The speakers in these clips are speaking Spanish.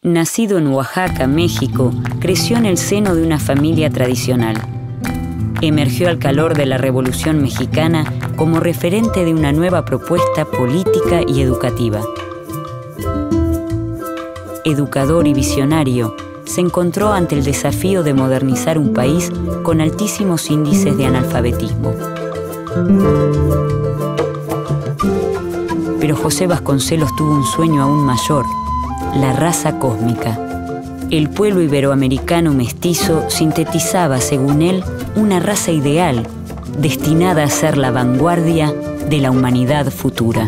Nacido en Oaxaca, México, creció en el seno de una familia tradicional. Emergió al calor de la Revolución Mexicana como referente de una nueva propuesta política y educativa. Educador y visionario, se encontró ante el desafío de modernizar un país con altísimos índices de analfabetismo. Pero José Vasconcelos tuvo un sueño aún mayor: la raza cósmica. El pueblo iberoamericano mestizo sintetizaba, según él, una raza ideal, destinada a ser la vanguardia de la humanidad futura.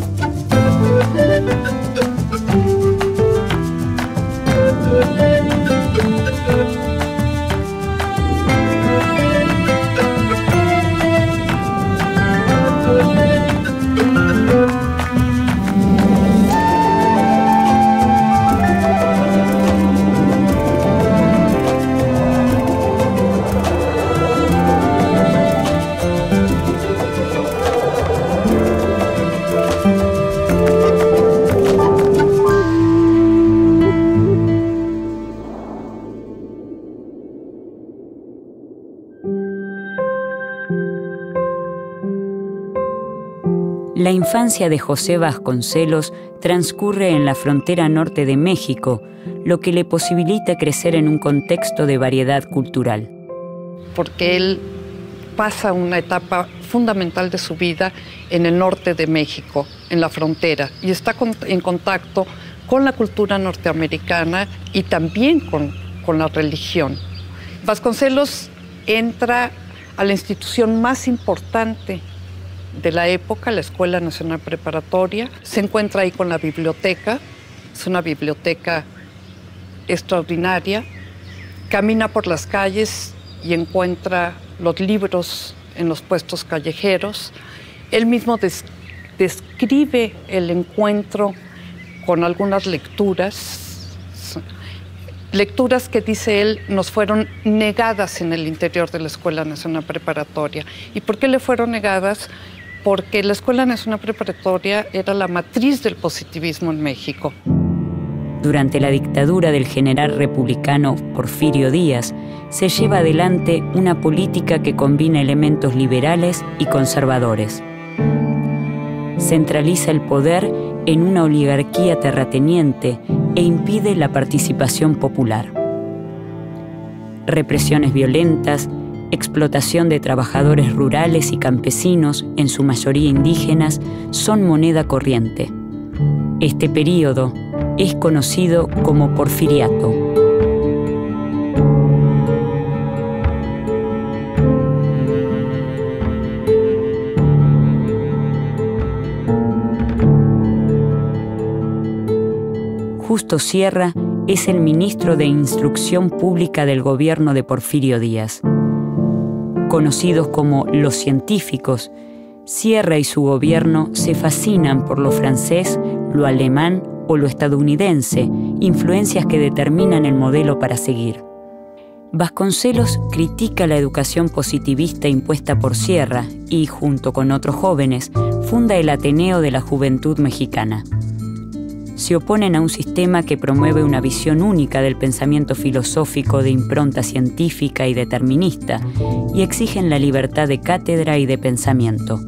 La infancia de José Vasconcelos transcurre en la frontera norte de México, lo que le posibilita crecer en un contexto de variedad cultural. Porque él pasa una etapa fundamental de su vida en el norte de México, en la frontera, y está en contacto con la cultura norteamericana y también con la religión. Vasconcelos entra a la institución más importante de la época, la Escuela Nacional Preparatoria. Se encuentra ahí con la biblioteca, es una biblioteca extraordinaria. Camina por las calles y encuentra los libros en los puestos callejeros. Él mismo describe el encuentro con algunas lecturas que, dice él, nos fueron negadas en el interior de la Escuela Nacional Preparatoria. ¿Y por qué le fueron negadas? Porque la Escuela Nacional Preparatoria era la matriz del positivismo en México. Durante la dictadura del general republicano Porfirio Díaz, se lleva adelante una política que combina elementos liberales y conservadores. Centraliza el poder en una oligarquía terrateniente e impide la participación popular. Represiones violentas, explotación de trabajadores rurales y campesinos, en su mayoría indígenas, son moneda corriente. Este período es conocido como Porfiriato. Justo Sierra es el ministro de Instrucción Pública del gobierno de Porfirio Díaz. Conocidos como los científicos, Sierra y su gobierno se fascinan por lo francés, lo alemán o lo estadounidense, influencias que determinan el modelo para seguir. Vasconcelos critica la educación positivista impuesta por Sierra y, junto con otros jóvenes, funda el Ateneo de la Juventud Mexicana. Se oponen a un sistema que promueve una visión única del pensamiento filosófico de impronta científica y determinista, y exigen la libertad de cátedra y de pensamiento.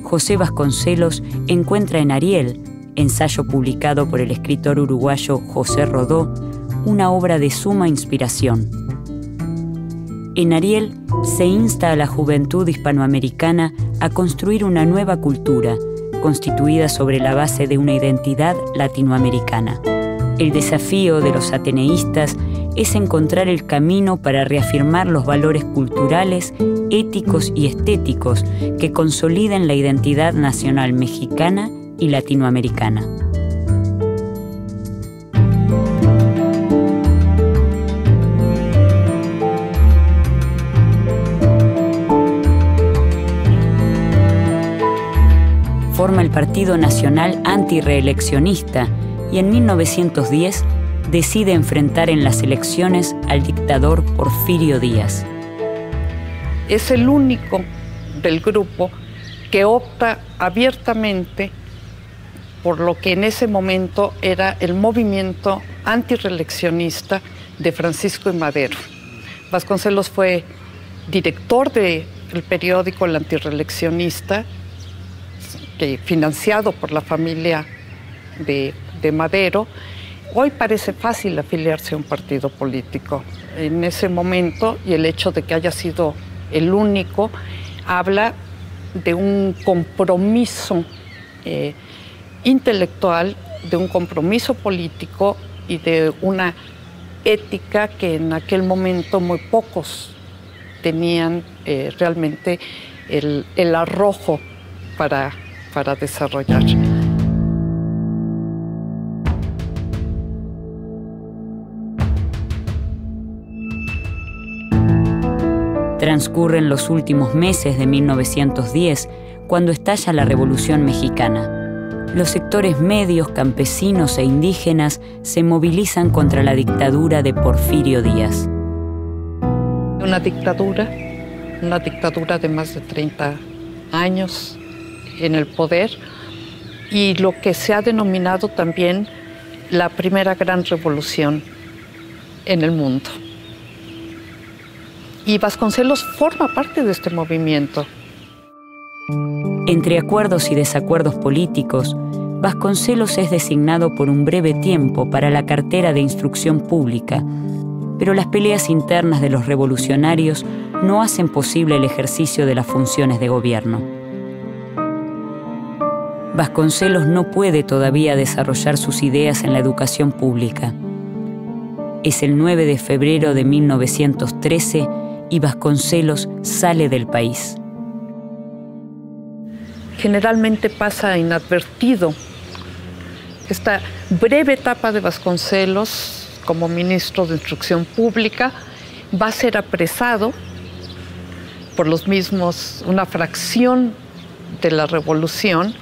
José Vasconcelos encuentra en Ariel, ensayo publicado por el escritor uruguayo José Rodó, una obra de suma inspiración. En Ariel se insta a la juventud hispanoamericana a construir una nueva cultura, constituida sobre la base de una identidad latinoamericana. El desafío de los ateneístas es encontrar el camino para reafirmar los valores culturales, éticos y estéticos que consoliden la identidad nacional mexicana y latinoamericana. Forma el Partido Nacional Antirreeleccionista y en 1910 decide enfrentar en las elecciones al dictador Porfirio Díaz. Es el único del grupo que opta abiertamente por lo que en ese momento era el movimiento antirreeleccionista de Francisco I. Madero. Vasconcelos fue director del periódico El Antirreeleccionista, financiado por la familia de Madero. Hoy parece fácil afiliarse a un partido político. En ese momento, y el hecho de que haya sido el único, habla de un compromiso intelectual, de un compromiso político y de una ética que en aquel momento muy pocos tenían realmente el arrojo para desarrollar. Transcurren los últimos meses de 1910, cuando estalla la Revolución Mexicana. Los sectores medios, campesinos e indígenas se movilizan contra la dictadura de Porfirio Díaz. Una dictadura de más de 30 años en el poder, y lo que se ha denominado también la primera gran revolución en el mundo. Y Vasconcelos forma parte de este movimiento. Entre acuerdos y desacuerdos políticos, Vasconcelos es designado por un breve tiempo para la cartera de Instrucción Pública, pero las peleas internas de los revolucionarios no hacen posible el ejercicio de las funciones de gobierno. Vasconcelos no puede todavía desarrollar sus ideas en la educación pública. Es el 9 de febrero de 1913 y Vasconcelos sale del país. Generalmente pasa inadvertido esta breve etapa de Vasconcelos como ministro de Instrucción Pública. Va a ser apresado por los mismos, una fracción de la revolución.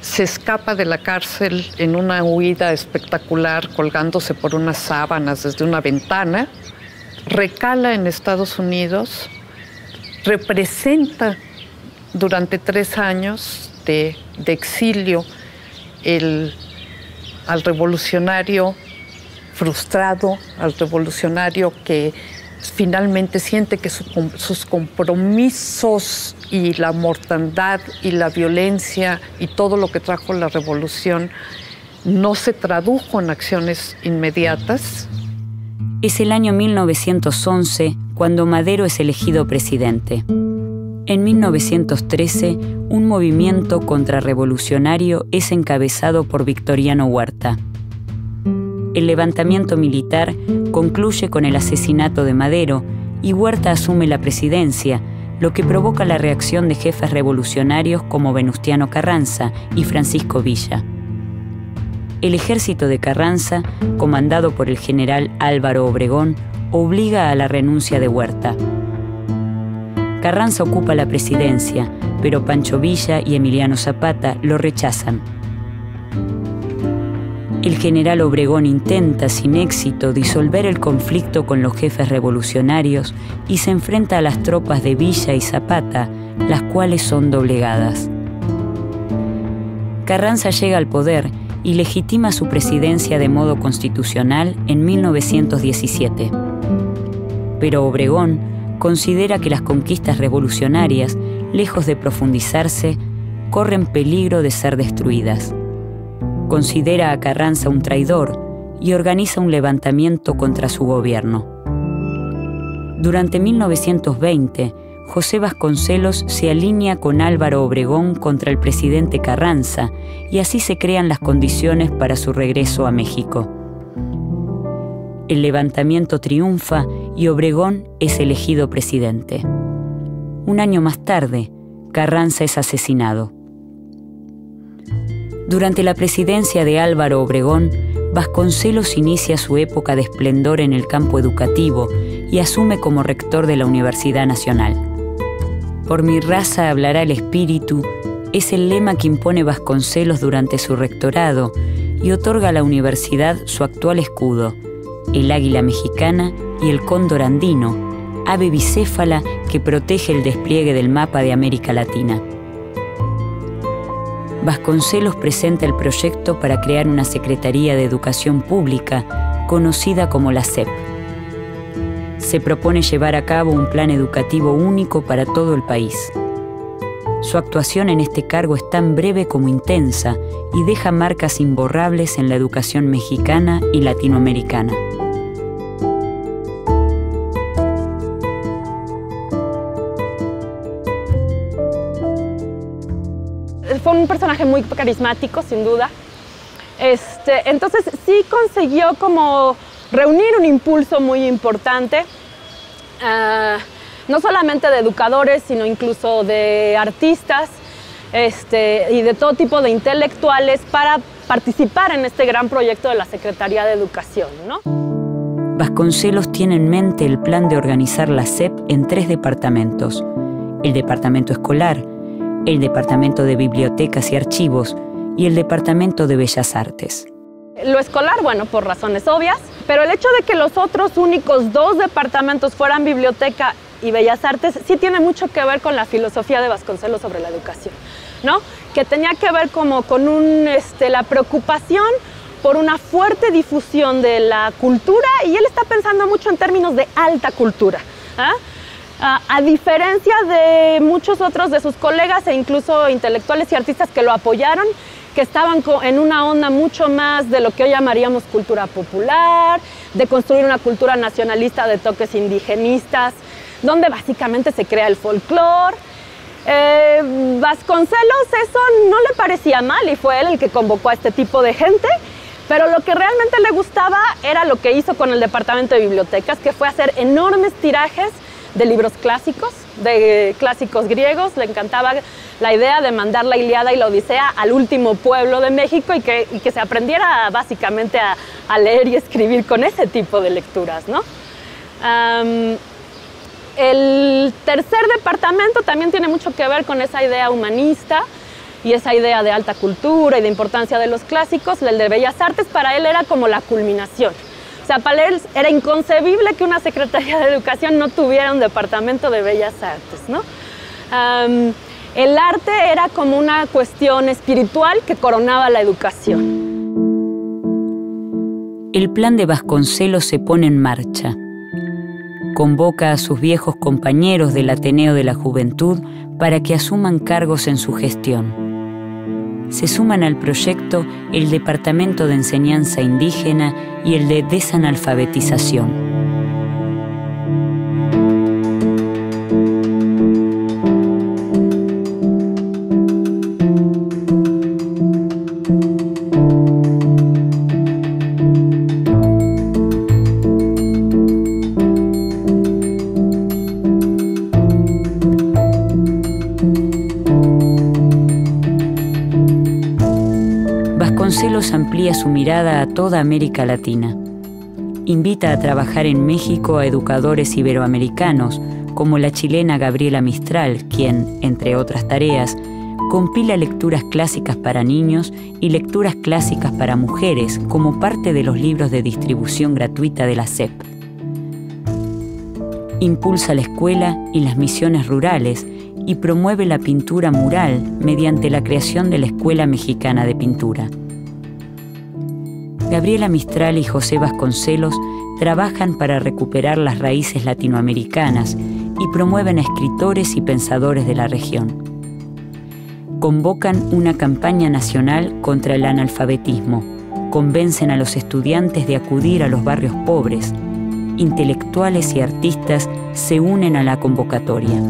Se escapa de la cárcel en una huida espectacular, colgándose por unas sábanas desde una ventana. Recala en Estados Unidos, representa durante 3 años de exilio al revolucionario frustrado, al revolucionario que finalmente siente que sus compromisos y la mortandad y la violencia y todo lo que trajo la revolución no se tradujo en acciones inmediatas. Es el año 1911 cuando Madero es elegido presidente. En 1913, un movimiento contrarrevolucionario es encabezado por Victoriano Huerta. El levantamiento militar concluye con el asesinato de Madero y Huerta asume la presidencia, lo que provoca la reacción de jefes revolucionarios como Venustiano Carranza y Francisco Villa. El ejército de Carranza, comandado por el general Álvaro Obregón, obliga a la renuncia de Huerta. Carranza ocupa la presidencia, pero Pancho Villa y Emiliano Zapata lo rechazan. El general Obregón intenta, sin éxito, disolver el conflicto con los jefes revolucionarios y se enfrenta a las tropas de Villa y Zapata, las cuales son doblegadas. Carranza llega al poder y legitima su presidencia de modo constitucional en 1917. Pero Obregón considera que las conquistas revolucionarias, lejos de profundizarse, corren peligro de ser destruidas. Considera a Carranza un traidor y organiza un levantamiento contra su gobierno. Durante 1920, José Vasconcelos se alinea con Álvaro Obregón contra el presidente Carranza y así se crean las condiciones para su regreso a México. El levantamiento triunfa y Obregón es elegido presidente. Un año más tarde, Carranza es asesinado. Durante la presidencia de Álvaro Obregón, Vasconcelos inicia su época de esplendor en el campo educativo y asume como rector de la Universidad Nacional. Por mi raza hablará el espíritu es el lema que impone Vasconcelos durante su rectorado y otorga a la universidad su actual escudo, el águila mexicana y el cóndor andino, ave bicéfala que protege el despliegue del mapa de América Latina. Vasconcelos presenta el proyecto para crear una Secretaría de Educación Pública, conocida como la SEP. Se propone llevar a cabo un plan educativo único para todo el país. Su actuación en este cargo es tan breve como intensa y deja marcas imborrables en la educación mexicana y latinoamericana. Fue un personaje muy carismático, sin duda. Entonces sí consiguió como reunir un impulso muy importante, no solamente de educadores, sino incluso de artistas y de todo tipo de intelectuales para participar en este gran proyecto de la Secretaría de Educación, ¿no? Vasconcelos tiene en mente el plan de organizar la SEP en 3 departamentos: el departamento escolar, el departamento de bibliotecas y archivos y el departamento de bellas artes. Lo escolar, bueno, por razones obvias, pero el hecho de que los otros únicos 2 departamentos fueran biblioteca y bellas artes sí tiene mucho que ver con la filosofía de Vasconcelos sobre la educación, ¿no? Que tenía que ver como con la preocupación por una fuerte difusión de la cultura, y él está pensando mucho en términos de alta cultura, a diferencia de muchos otros de sus colegas e incluso intelectuales y artistas que lo apoyaron, que estaban en una onda mucho más de lo que hoy llamaríamos cultura popular, de construir una cultura nacionalista de toques indigenistas, donde básicamente se crea el folclore. Vasconcelos eso no le parecía mal y fue él el que convocó a este tipo de gente, pero lo que realmente le gustaba era lo que hizo con el departamento de bibliotecas, que fue hacer enormes tirajes de libros clásicos, de clásicos griegos. Le encantaba la idea de mandar la Ilíada y la Odisea al último pueblo de México y que se aprendiera básicamente a leer y escribir con ese tipo de lecturas, ¿no? El tercer departamento también tiene mucho que ver con esa idea humanista y esa idea de alta cultura y de importancia de los clásicos. El de Bellas Artes para él era como la culminación. O sea, para él era inconcebible que una Secretaría de Educación no tuviera un departamento de Bellas Artes, ¿no? El arte era como una cuestión espiritual que coronaba la educación. El plan de Vasconcelos se pone en marcha. Convoca a sus viejos compañeros del Ateneo de la Juventud para que asuman cargos en su gestión. Se suman al proyecto el Departamento de Enseñanza Indígena y el de Desanalfabetización. Vasconcelos amplía su mirada a toda América Latina. Invita a trabajar en México a educadores iberoamericanos, como la chilena Gabriela Mistral, quien, entre otras tareas, compila lecturas clásicas para niños y lecturas clásicas para mujeres como parte de los libros de distribución gratuita de la SEP. Impulsa la escuela y las misiones rurales y promueve la pintura mural mediante la creación de la Escuela Mexicana de Pintura. Gabriela Mistral y José Vasconcelos trabajan para recuperar las raíces latinoamericanas y promueven a escritores y pensadores de la región. Convocan una campaña nacional contra el analfabetismo, convencen a los estudiantes de acudir a los barrios pobres. Intelectuales y artistas se unen a la convocatoria.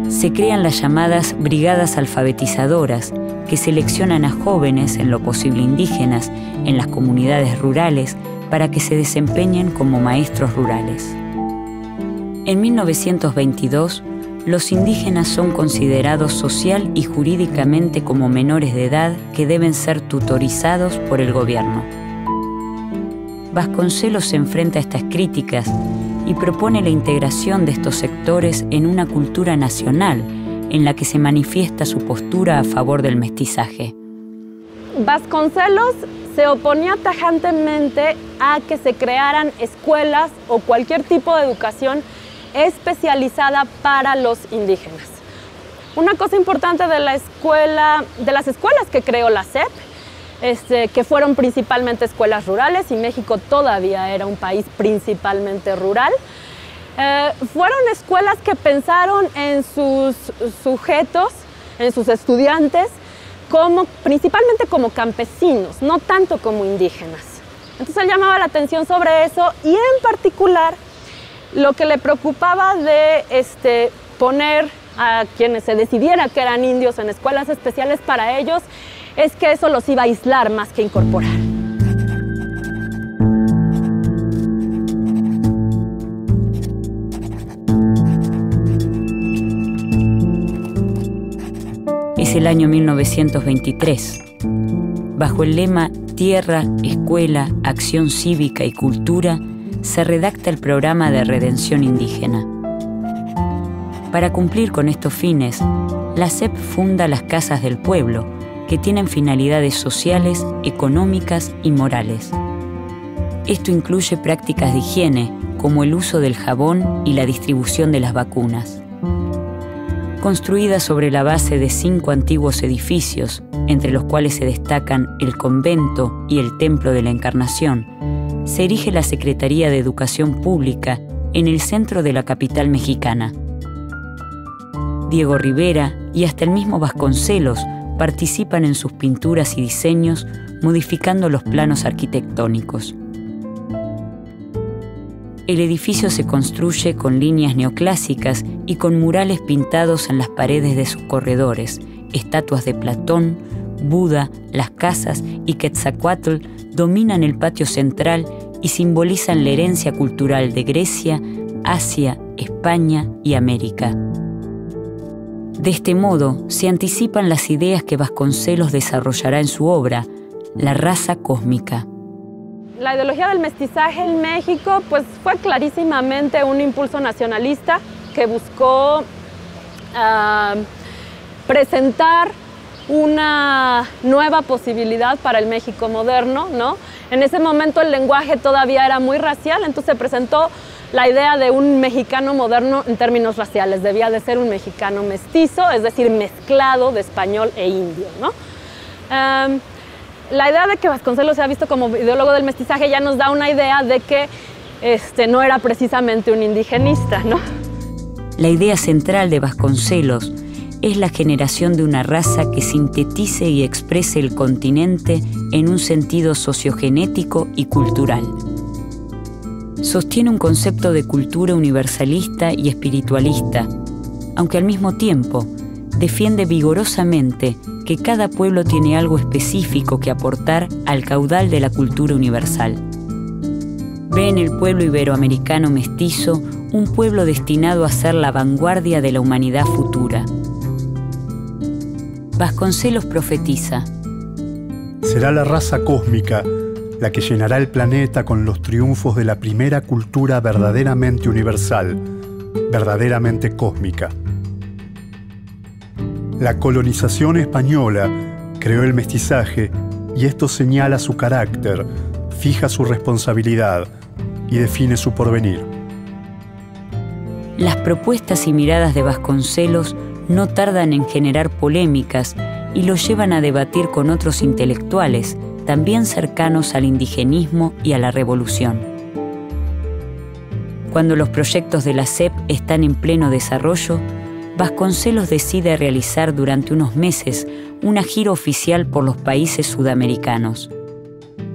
Se crean las llamadas brigadas alfabetizadoras, que seleccionan a jóvenes, en lo posible indígenas, en las comunidades rurales, para que se desempeñen como maestros rurales. En 1922, los indígenas son considerados social y jurídicamente como menores de edad que deben ser tutorizados por el gobierno. Vasconcelos se enfrenta a estas críticas y propone la integración de estos sectores en una cultura nacional en la que se manifiesta su postura a favor del mestizaje. Vasconcelos se oponía tajantemente a que se crearan escuelas o cualquier tipo de educación especializada para los indígenas. Una cosa importante de las escuelas que creó la SEP, que fueron principalmente escuelas rurales, y México todavía era un país principalmente rural, fueron escuelas que pensaron en sus sujetos, en sus estudiantes, principalmente como campesinos, no tanto como indígenas. Entonces él llamaba la atención sobre eso, y en particular lo que le preocupaba de poner a quienes se decidiera que eran indios en escuelas especiales para ellos es que eso los iba a aislar más que incorporar. Es el año 1923. Bajo el lema Tierra, Escuela, Acción Cívica y Cultura, se redacta el programa de redención indígena. Para cumplir con estos fines, la SEP funda las Casas del Pueblo, que tienen finalidades sociales, económicas y morales. Esto incluye prácticas de higiene, como el uso del jabón y la distribución de las vacunas. Construida sobre la base de 5 antiguos edificios, entre los cuales se destacan el convento y el Templo de la Encarnación, se erige la Secretaría de Educación Pública en el centro de la capital mexicana. Diego Rivera y hasta el mismo Vasconcelos participan en sus pinturas y diseños, modificando los planos arquitectónicos. El edificio se construye con líneas neoclásicas y con murales pintados en las paredes de sus corredores. Estatuas de Platón, Buda, las casas y Quetzalcóatl dominan el patio central y simbolizan la herencia cultural de Grecia, Asia, España y América. De este modo, se anticipan las ideas que Vasconcelos desarrollará en su obra, La raza cósmica. La ideología del mestizaje en México pues, fue clarísimamente un impulso nacionalista que buscó presentar una nueva posibilidad para el México moderno, ¿no? En ese momento el lenguaje todavía era muy racial, entonces se presentó la idea de un mexicano moderno en términos raciales. Debía de ser un mexicano mestizo, es decir, mezclado de español e indio, ¿no? La idea de que Vasconcelos sea visto como ideólogo del mestizaje ya nos da una idea de que no era precisamente un indigenista, ¿no? La idea central de Vasconcelos es la generación de una raza que sintetice y exprese el continente en un sentido sociogenético y cultural. Sostiene un concepto de cultura universalista y espiritualista, aunque al mismo tiempo defiende vigorosamente que cada pueblo tiene algo específico que aportar al caudal de la cultura universal. Ve en el pueblo iberoamericano mestizo un pueblo destinado a ser la vanguardia de la humanidad futura. Vasconcelos profetiza: será la raza cósmica la que llenará el planeta con los triunfos de la primera cultura verdaderamente universal, verdaderamente cósmica. La colonización española creó el mestizaje y esto señala su carácter, fija su responsabilidad y define su porvenir. Las propuestas y miradas de Vasconcelos no tardan en generar polémicas y lo llevan a debatir con otros intelectuales, también cercanos al indigenismo y a la revolución. Cuando los proyectos de la SEP están en pleno desarrollo, Vasconcelos decide realizar durante unos meses una gira oficial por los países sudamericanos.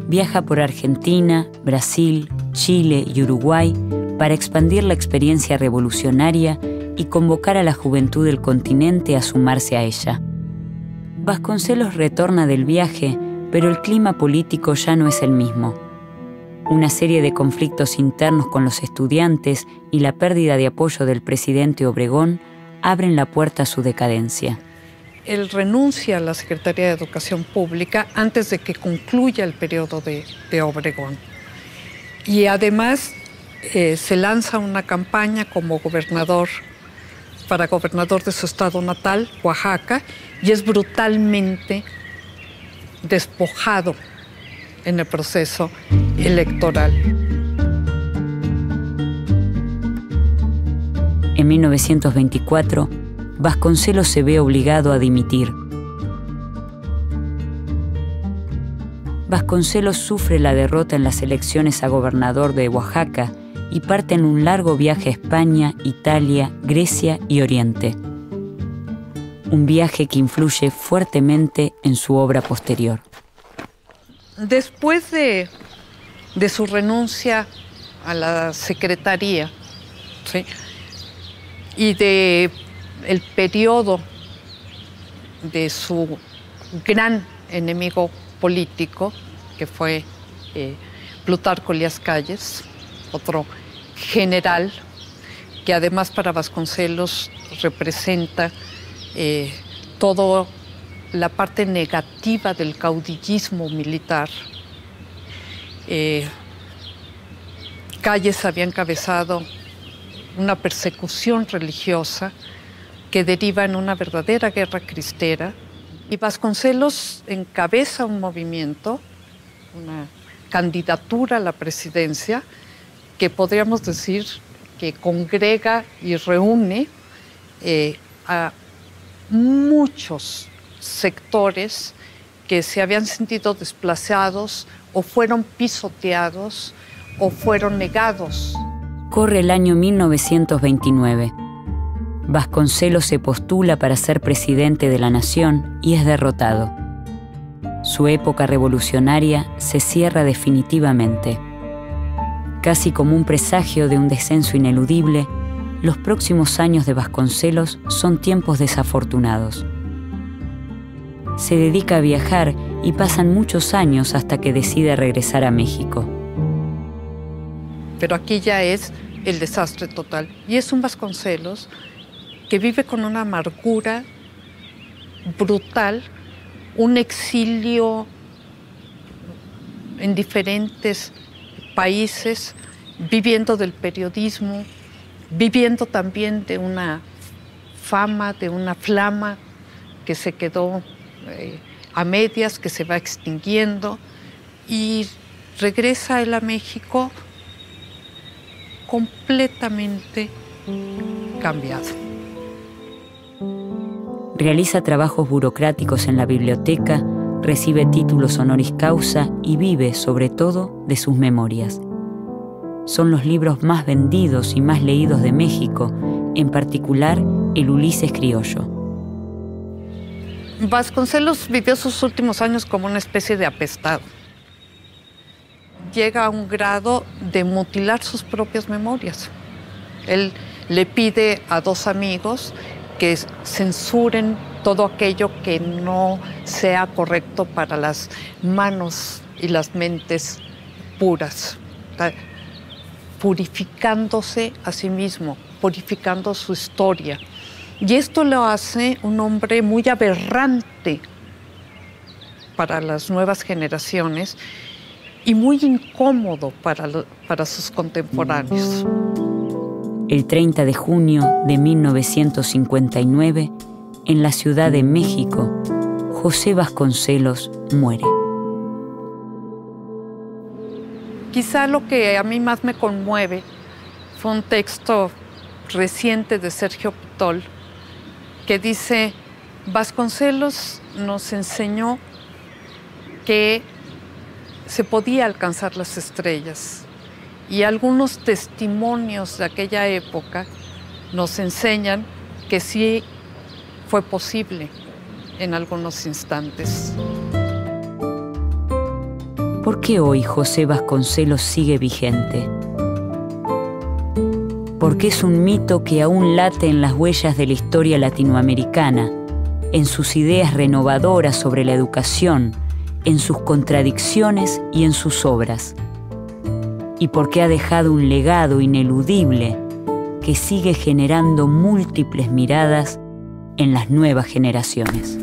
Viaja por Argentina, Brasil, Chile y Uruguay para expandir la experiencia revolucionaria y convocar a la juventud del continente a sumarse a ella. Vasconcelos retorna del viaje, pero el clima político ya no es el mismo. Una serie de conflictos internos con los estudiantes y la pérdida de apoyo del presidente Obregón abren la puerta a su decadencia. Él renuncia a la Secretaría de Educación Pública antes de que concluya el periodo de Obregón. Y además se lanza una campaña como gobernador, para gobernador de su estado natal, Oaxaca, y es brutalmente despojado en el proceso electoral. En 1924, Vasconcelos se ve obligado a dimitir. Vasconcelos sufre la derrota en las elecciones a gobernador de Oaxaca y parte en un largo viaje a España, Italia, Grecia y Oriente. Un viaje que influye fuertemente en su obra posterior. Después de su renuncia a la secretaría, ¿sí?, y de el periodo de su gran enemigo político, que fue Plutarco Elías Calles, otro general que además para Vasconcelos representa toda la parte negativa del caudillismo militar. Calles había encabezado una persecución religiosa que deriva en una verdadera guerra cristera, y Vasconcelos encabeza un movimiento, una candidatura a la presidencia, que podríamos decir que congrega y reúne a muchos sectores que se habían sentido desplazados o fueron pisoteados o fueron negados. Corre el año 1929. Vasconcelos se postula para ser presidente de la nación y es derrotado. Su época revolucionaria se cierra definitivamente. Casi como un presagio de un descenso ineludible, los próximos años de Vasconcelos son tiempos desafortunados. Se dedica a viajar y pasan muchos años hasta que decide regresar a México. Pero aquí ya es el desastre total. Y es un Vasconcelos que vive con una amargura brutal, un exilio en diferentes países, viviendo del periodismo, viviendo también de una fama, de una flama que se quedó a medias, que se va extinguiendo, y regresa él a México completamente cambiado. Realiza trabajos burocráticos en la biblioteca, recibe títulos honoris causa y vive, sobre todo, de sus memorias. Son los libros más vendidos y más leídos de México, en particular el Ulises criollo. Vasconcelos vivió sus últimos años como una especie de apestado. Llega a un grado de mutilar sus propias memorias. Él le pide a dos amigos que censuren todo aquello que no sea correcto para las manos y las mentes puras, purificándose a sí mismo, purificando su historia. Y esto lo hace un hombre muy aberrante para las nuevas generaciones y muy incómodo para sus contemporáneos. El 30 de junio de 1959, en la Ciudad de México, José Vasconcelos muere. Quizá lo que a mí más me conmueve fue un texto reciente de Sergio Pitol que dice: Vasconcelos nos enseñó que se podía alcanzar las estrellas, y algunos testimonios de aquella época nos enseñan que sí fue posible en algunos instantes. ¿Por qué hoy José Vasconcelos sigue vigente? Porque es un mito que aún late en las huellas de la historia latinoamericana, en sus ideas renovadoras sobre la educación, en sus contradicciones y en sus obras. Y porque ha dejado un legado ineludible que sigue generando múltiples miradas en las nuevas generaciones.